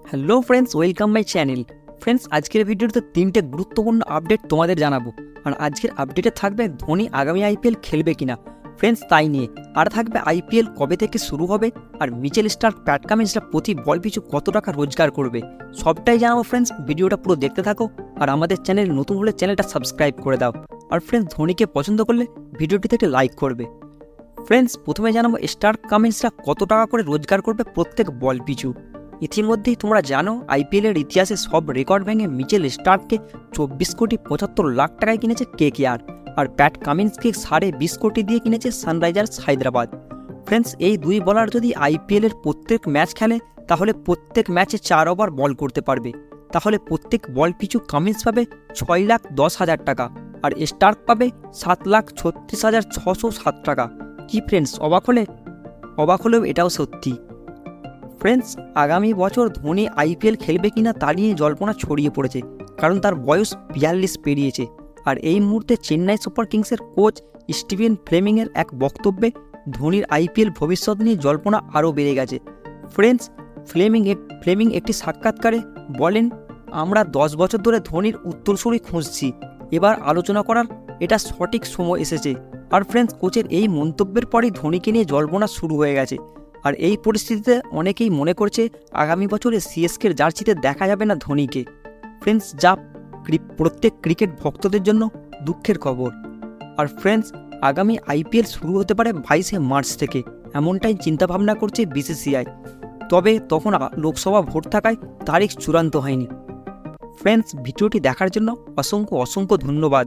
Hello friends, welcome my channel. Friends, আজকের ভিডিওতে তিনটে গুরুত্বপূর্ণ আপডেট তোমাদের জানাবো। আর আজকের আপডেটে থাকবে ধোনি আগামী আইপিএল খেলবে কিনা ফ্রেন্ডস তাই নিয়ে, আর থাকবে আইপিএল কবে থেকে শুরু হবে, আর মিচেল স্টার্ক প্যাট কামিন্সরা প্রতি বল পিছু কত টাকা রোজগার করবে, সবটাই জানাবো ফ্রেন্ডস। ভিডিওটা পুরো দেখতে থাকো, আর আমাদের চ্যানেল নতুন হলে চ্যানেলটা সাবস্ক্রাইব করে দাও। আর ফ্রেন্ডস, ধোনিকে পছন্দ করলে ভিডিওটিতে একটা লাইক করবে। ফ্রেন্ডস, প্রথমে জানাবো স্টার্ক কামিন্সরা কত টাকা করে রোজগার করবে প্রত্যেক বল পিছু। ইতিমধ্যেই তোমরা জানো, আইপিএলের ইতিহাসে সব রেকর্ড ভেঙে মিচেল স্টার্ককে 24,75,00,000 টাকায় কিনেছে কেকেআর, আর প্যাট কামিন্সকে 20.5 কোটি দিয়ে কিনেছে সানরাইজার্স হায়দ্রাবাদ। ফ্রেন্ডস, এই দুই বলার যদি আইপিএলের প্রত্যেক ম্যাচ খেলে, তাহলে প্রত্যেক ম্যাচে 4 ওভার বল করতে পারবে। তাহলে প্রত্যেক বল পিছু কামিন্স পাবে 6,10,000 টাকা, আর স্টার্ক পাবে 7,36,607 টাকা। কি ফ্রেন্ডস, অবাক হলেও এটাও সত্যি। ফ্রেন্ডস, আগামী বছর ধোনি আইপিএল খেলবে কিনা তা নিয়ে জল্পনা ছড়িয়ে পড়েছে, কারণ তার বয়স 42 পেরিয়েছে। আর এই মুহূর্তে চেন্নাই সুপার কিংসের কোচ স্টিভেন ফ্লেমিংয়ের এক বক্তব্যে ধোনির আইপিএল ভবিষ্যৎ নিয়ে জল্পনা আরও বেড়ে গেছে। ফ্রেন্ডস, ফ্লেমিং একটি সাক্ষাৎকারে বলেন, আমরা 10 বছর ধরে ধোনির উত্তরসূরি খুঁজছি, এবার আলোচনা করার এটা সঠিক সময় এসেছে। আর ফ্রেন্ডস, কোচের এই মন্তব্যের পরই ধোনিকে নিয়ে জল্পনা শুরু হয়ে গেছে। আর এই পরিস্থিতিতে অনেকেই মনে করছে আগামী বছরে সিএসকের জার্সিতে দেখা যাবে না ধোনিকে। ফ্রেন্ডস, যা প্রত্যেক ক্রিকেট ভক্তদের জন্য দুঃখের খবর। আর ফ্রেন্ডস, আগামী আইপিএল শুরু হতে পারে 22শে মার্চ থেকে, এমনটাই চিন্তাভাবনা করছে বিসিসিআই। তবে তখন লোকসভা ভোট থাকায় তারিখ চূড়ান্ত হয়নি। ফ্রেন্ডস, ভিডিওটি দেখার জন্য অসংখ্য ধন্যবাদ।